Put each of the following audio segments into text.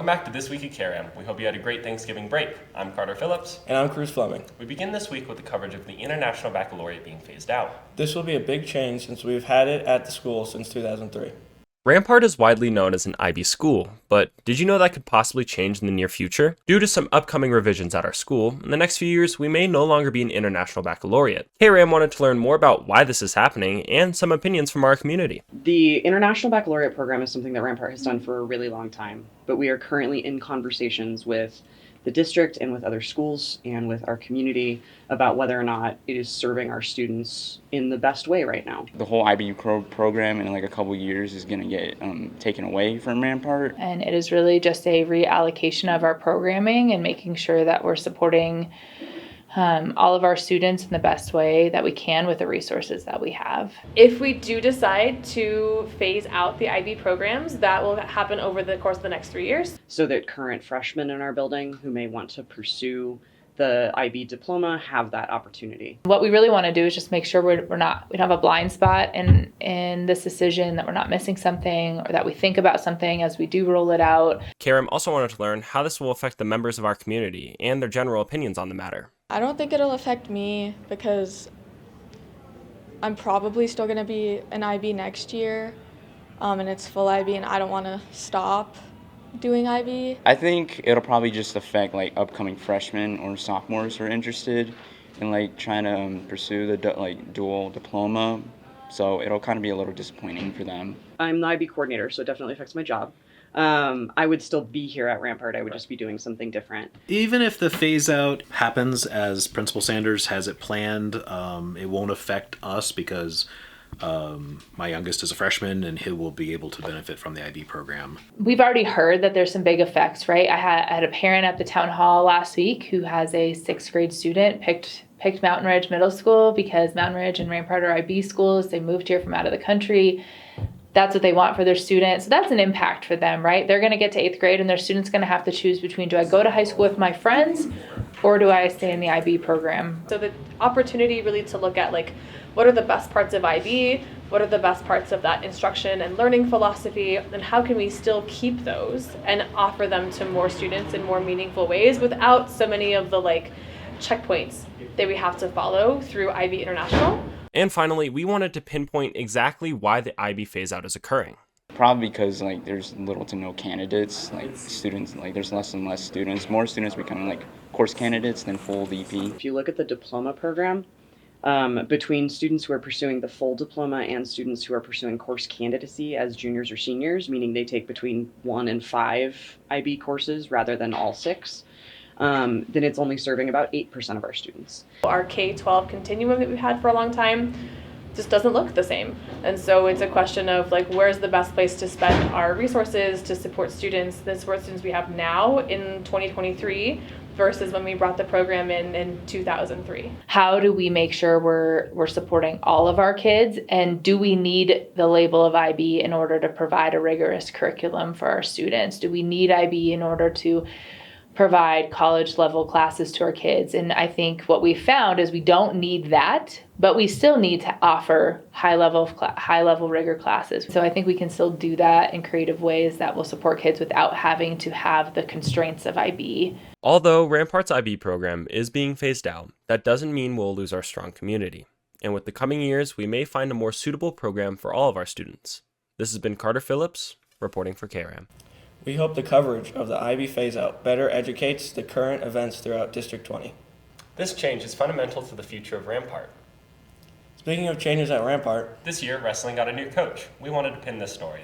back to This Week at Kram. We hope you had a great Thanksgiving break. I'm Carter Phillips. And I'm Cruz Fleming. We begin this week with the coverage of the International Baccalaureate being phased out. This will be a big change since we've had it at the school since 2003. Rampart is widely known as an IB school, but did you know that could possibly change in the near future? Due to some upcoming revisions at our school, in the next few years we may no longer be an International Baccalaureate. KRAM wanted to learn more about why this is happening and some opinions from our community. The International Baccalaureate program is something that Rampart has done for a really long time, but we are currently in conversations with the district and with other schools and with our community about whether or not it is serving our students in the best way right now. The whole IB program in like a couple years is going to get taken away from Rampart. And it is really just a reallocation of our programming and making sure that we're supporting all of our students in the best way that we can with the resources that we have. If we do decide to phase out the IB programs, that will happen over the course of the next 3 years. So that current freshmen in our building who may want to pursue the IB diploma have that opportunity. What we really want to do is just make sure we don't have a blind spot in this decision, that we're not missing something, or that we think about something as we do roll it out. KRAM also wanted to learn how this will affect the members of our community and their general opinions on the matter. I don't think it'll affect me because I'm probably still going to be an IB next year, and it's full IB, and I don't want to stop doing IB. I think it'll probably just affect like upcoming freshmen or sophomores who are interested in like trying to pursue the dual diploma. So it'll kind of be a little disappointing for them. I'm the IB coordinator, so it definitely affects my job. I would still be here at Rampart. I would just be doing something different. Even if the phase out happens as Principal Sanders has it planned, it won't affect us because my youngest is a freshman and he will be able to benefit from the IB program. We've already heard that there's some big effects, right? I had a parent at the town hall last week who has a 6th grade student, picked Mountain Ridge Middle School because Mountain Ridge and Rampart are IB schools. They moved here from out of the country. That's what they want for their students. So that's an impact for them, right? They're going to get to 8th grade and their students going to have to choose between, do I go to high school with my friends or do I stay in the IB program? So the opportunity really to look at like, what are the best parts of IB? What are the best parts of that instruction and learning philosophy? And how can we still keep those and offer them to more students in more meaningful ways without so many of the like checkpoints that we have to follow through IB International? And finally, we wanted to pinpoint exactly why the IB phase-out is occurring. Probably because like there's little to no candidates, like students, like there's less and less students. More students becoming like course candidates than full DP. If you look at the diploma program, between students who are pursuing the full diploma and students who are pursuing course candidacy as juniors or seniors, meaning they take between 1 and 5 IB courses rather than all 6, then it's only serving about 8% of our students. Our K-12 continuum that we've had for a long time just doesn't look the same. And so it's a question of like, where's the best place to spend our resources to support students, the support students we have now in 2023 versus when we brought the program in 2003. How do we make sure we're supporting all of our kids? And do we need the label of IB in order to provide a rigorous curriculum for our students? Do we need IB in order to provide college level classes to our kids? And I think what we found is we don't need that, but we still need to offer high level rigor classes. So I think we can still do that in creative ways that will support kids without having to have the constraints of IB. Although Rampart's IB program is being phased out, that doesn't mean we'll lose our strong community. And with the coming years, we may find a more suitable program for all of our students. This has been Carter Phillips, reporting for KRAM. We hope the coverage of the IB phase-out better educates the current events throughout District 20. This change is fundamental to the future of Rampart. Speaking of changes at Rampart, This year, wrestling got a new coach. We wanted to pin this story.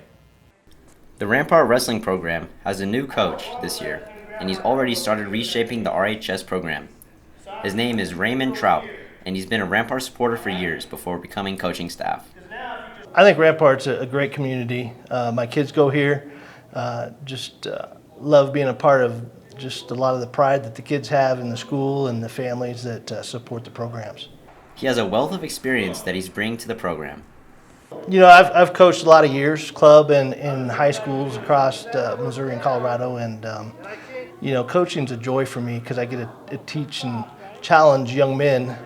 The Rampart Wrestling program has a new coach this year, and he's already started reshaping the RHS program. His name is Raymond Trout, and he's been a Rampart supporter for years before becoming coaching staff. I think Rampart's a great community. My kids go here. Love being a part of just a lot of the pride that the kids have in the school and the families that support the programs. He has a wealth of experience that he's bringing to the program. You know, I've coached a lot of years, club and in high schools across Missouri and Colorado, and you know, coaching's a joy for me because I get to teach and challenge young men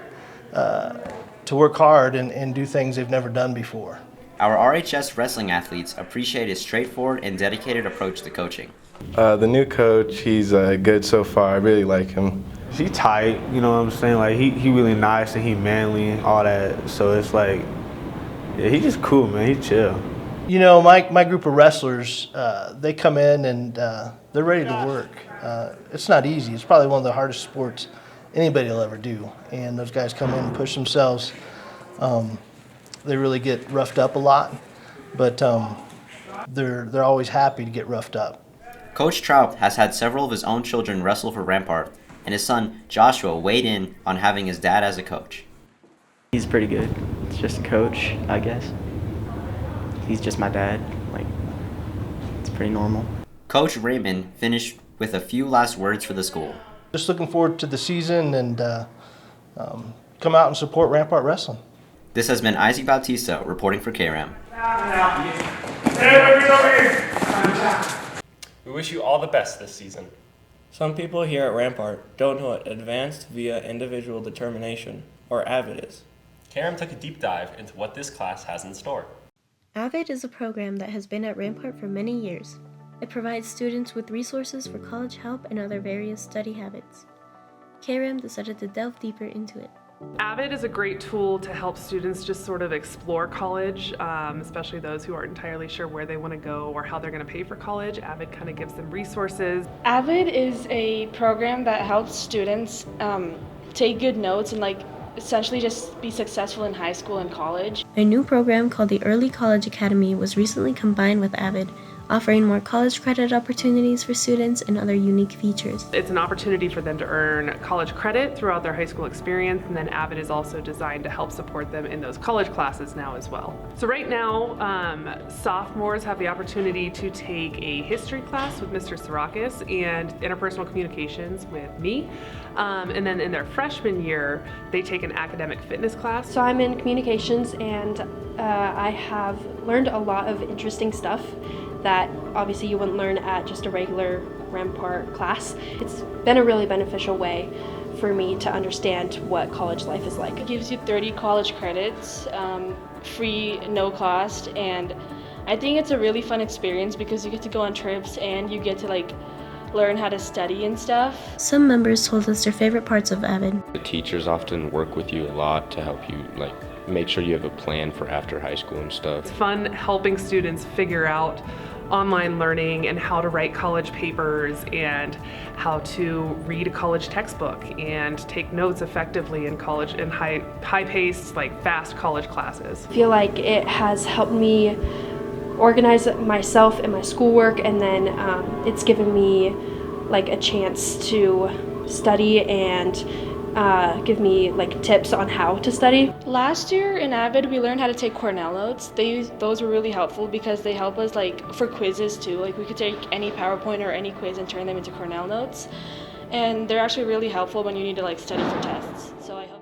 to work hard and do things they've never done before. Our RHS wrestling athletes appreciate his straightforward and dedicated approach to coaching. The new coach, he's good so far. I really like him. He tight, you know what I'm saying? Like he really nice and he manly and all that. So it's like, yeah, he just cool, man. He chill. You know, my group of wrestlers, they come in and they're ready to work. It's not easy. It's probably one of the hardest sports anybody will ever do. And those guys come in and push themselves. They really get roughed up a lot, but they're always happy to get roughed up. Coach Trout has had several of his own children wrestle for Rampart, and his son Joshua weighed in on having his dad as a coach. He's pretty good. It's just a coach, I guess. He's just my dad. Like, it's pretty normal. Coach Raymond finished with a few last words for the school. Just looking forward to the season and come out and support Rampart Wrestling. This has been Isaac Bautista reporting for Kram. We wish you all the best this season. Some people here at Rampart don't know what Advanced via Individual Determination, or Avid, is. Kram took a deep dive into what this class has in store. Avid is a program that has been at Rampart for many years. It provides students with resources for college help and other various study habits. Kram decided to delve deeper into it. Avid is a great tool to help students just sort of explore college, especially those who aren't entirely sure where they want to go or how they're going to pay for college. Avid kind of gives them resources. Avid is a program that helps students take good notes and essentially just be successful in high school and college. A new program called the Early College Academy was recently combined with Avid, offering more college credit opportunities for students and other unique features. It's an opportunity for them to earn college credit throughout their high school experience, and then Avid is also designed to help support them in those college classes now as well. So right now, sophomores have the opportunity to take a history class with Mr. Sirakis and interpersonal communications with me. And then in their freshman year, they take an academic fitness class. So I'm in communications, and I have learned a lot of interesting stuff that obviously you wouldn't learn at just a regular Rampart class. It's been a really beneficial way for me to understand what college life is like. It gives you 30 college credits, free, no cost, and I think it's a really fun experience because you get to go on trips and you get to learn how to study and stuff. Some members told us their favorite parts of Avid. The teachers often work with you a lot to help you make sure you have a plan for after high school and stuff. It's fun helping students figure out online learning and how to write college papers and how to read a college textbook and take notes effectively in college in high-paced, fast college classes. I feel like it has helped me organize myself and my schoolwork, and then it's given me a chance to study and give me tips on how to study. Last year in Avid, we learned how to take Cornell notes. Those were really helpful because they help us for quizzes too. We could take any PowerPoint or any quiz and turn them into Cornell notes, and they're actually really helpful when you need to study for tests. So I hope.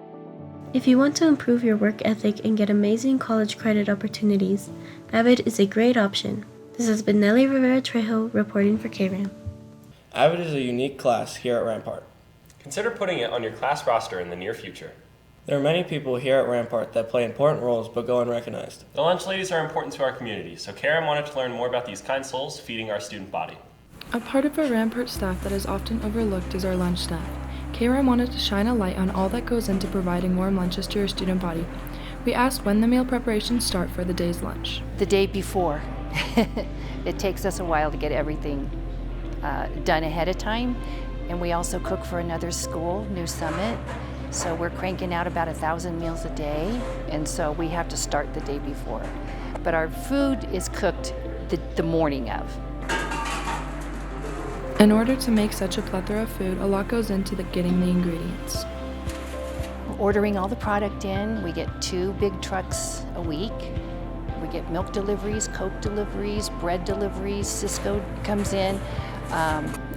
If you want to improve your work ethic and get amazing college credit opportunities, Avid is a great option. This has been Nelly Rivera Trejo reporting for Kram. Avid is a unique class here at Rampart. Consider putting it on your class roster in the near future. There are many people here at Rampart that play important roles but go unrecognized. The lunch ladies are important to our community, so Kram wanted to learn more about these kind souls feeding our student body. A part of our Rampart staff that is often overlooked is our lunch staff. Kram wanted to shine a light on all that goes into providing warm lunches to our student body. We asked when the meal preparations start for the day's lunch. The day before. It takes us a while to get everything done ahead of time. And we also cook for another school, New Summit. So we're cranking out about 1,000 meals a day. And so we have to start the day before. But our food is cooked the morning of. In order to make such a plethora of food, a lot goes into getting the ingredients. Ordering all the product in, we get 2 big trucks a week. We get milk deliveries, Coke deliveries, bread deliveries. Cisco comes in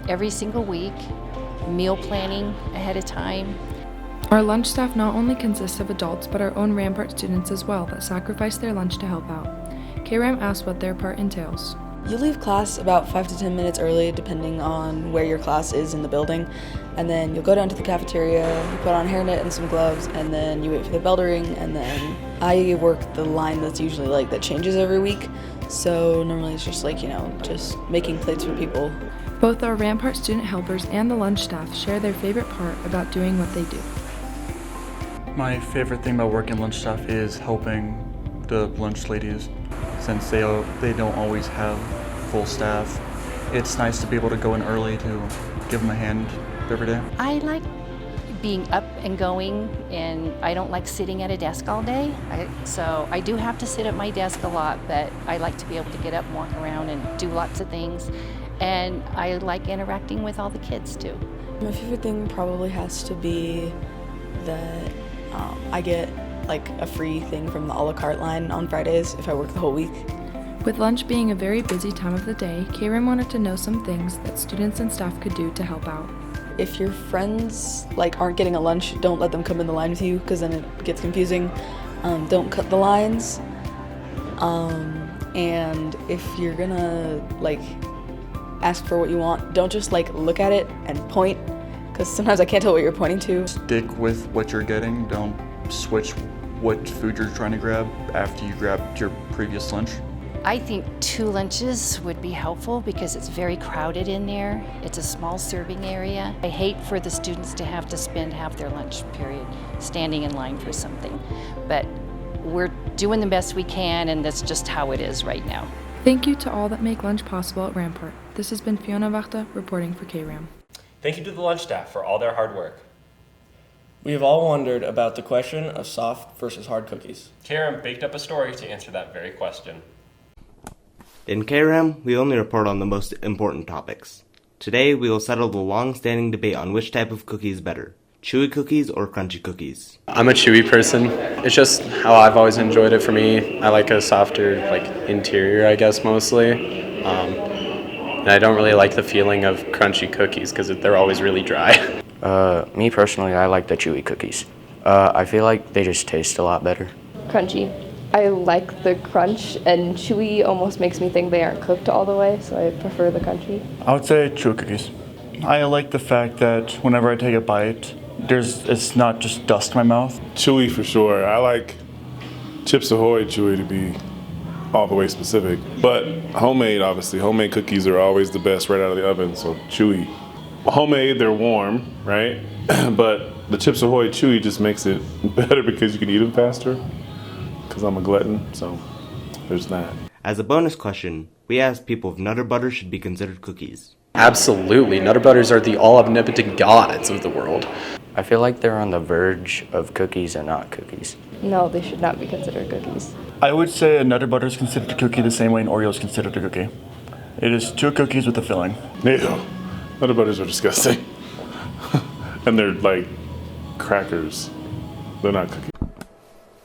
every single week. Meal planning ahead of time. Our lunch staff not only consists of adults, but our own Rampart students as well that sacrifice their lunch to help out. Kram asked what their part entails. You leave class about 5 to 10 minutes early depending on where your class is in the building, and then you'll go down to the cafeteria, you put on a hairnet and some gloves, and then you wait for the bell to ring, and then I work the line that's usually that changes every week. So normally it's just like, just making plates for people. Both our Rampart student helpers and the lunch staff share their favorite part about doing what they do. My favorite thing about working lunch staff is helping the lunch ladies, since they don't always have full staff. It's nice to be able to go in early to give them a hand every day. I like being up and going, and I don't like sitting at a desk all day. So I do have to sit at my desk a lot, but I like to be able to get up and walk around and do lots of things. And I like interacting with all the kids too. My favorite thing probably has to be that I get like a free thing from the a la carte line on Fridays if I work the whole week. With lunch being a very busy time of the day, Kram wanted to know some things that students and staff could do to help out. If your friends aren't getting a lunch, don't let them come in the line with you, because then it gets confusing. Don't cut the lines. And if you're gonna ask for what you want, don't just look at it and point, because sometimes I can't tell what you're pointing to. Stick with what you're getting. Don't switch what food you're trying to grab after you grabbed your previous lunch. I think 2 lunches would be helpful because it's very crowded in there. It's a small serving area. I hate for the students to have to spend half their lunch period standing in line for something. But we're doing the best we can, and that's just how it is right now. Thank you to all that make lunch possible at Rampart. This has been Fiona Vachta reporting for Kram. Thank you to the lunch staff for all their hard work. We have all wondered about the question of soft versus hard cookies. Kram baked up a story to answer that very question. In KRAM, we only report on the most important topics. Today, we will settle the long-standing debate on which type of cookie is better, chewy cookies or crunchy cookies. I'm a chewy person. It's just how I've always enjoyed it for me. I like a softer, interior, I guess, mostly. And I don't really like the feeling of crunchy cookies because they're always really dry. Me personally, I like the chewy cookies. I feel like they just taste a lot better. Crunchy. I like the crunch, and chewy almost makes me think they aren't cooked all the way, so I prefer the crunchy. I would say chewy cookies. I like the fact that whenever I take a bite, it's not just dust in my mouth. Chewy for sure. I like Chips Ahoy chewy to be all the way specific. But homemade, obviously. Homemade cookies are always the best right out of the oven, so chewy. Homemade, they're warm, right? But the Chips Ahoy chewy just makes it better because you can eat them faster. Because I'm a glutton, so there's that. As a bonus question, we asked people if Nutter Butter should be considered cookies. Absolutely. Nutter Butters are the all-omnipotent gods of the world. I feel like they're on the verge of cookies and not cookies. No, they should not be considered cookies. I would say a Nutter Butter is considered a cookie the same way an Oreo is considered a cookie. It is 2 cookies with a filling. Ew. Nutter Butters are disgusting. And they're like crackers. They're not cookies.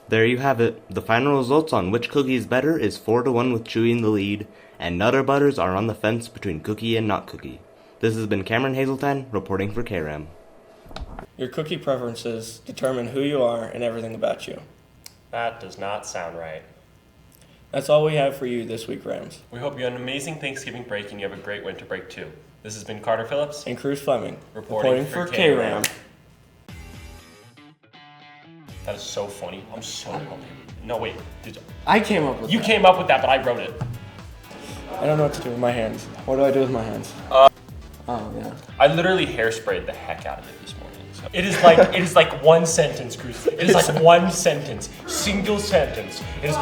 There you have it. The final results on which cookie is better is 4-1 with Chewy in the lead, and Nutter Butters are on the fence between cookie and not cookie. This has been Cameron Hazeltine reporting for KRAM. Your cookie preferences determine who you are and everything about you. That does not sound right. That's all we have for you this week, Rams. We hope you had an amazing Thanksgiving break and you have a great winter break too. This has been Carter Phillips and Cruz Fleming reporting for KRAM. That is so funny. I'm so hungry. No, wait. I came up with You that. came up with that, but I wrote it. I don't know what to do with my hands. What do I do with my hands? Oh, yeah. I literally hairsprayed the heck out of it this morning. So. It is like one sentence, Cruz. It is like one sentence. Single sentence. It is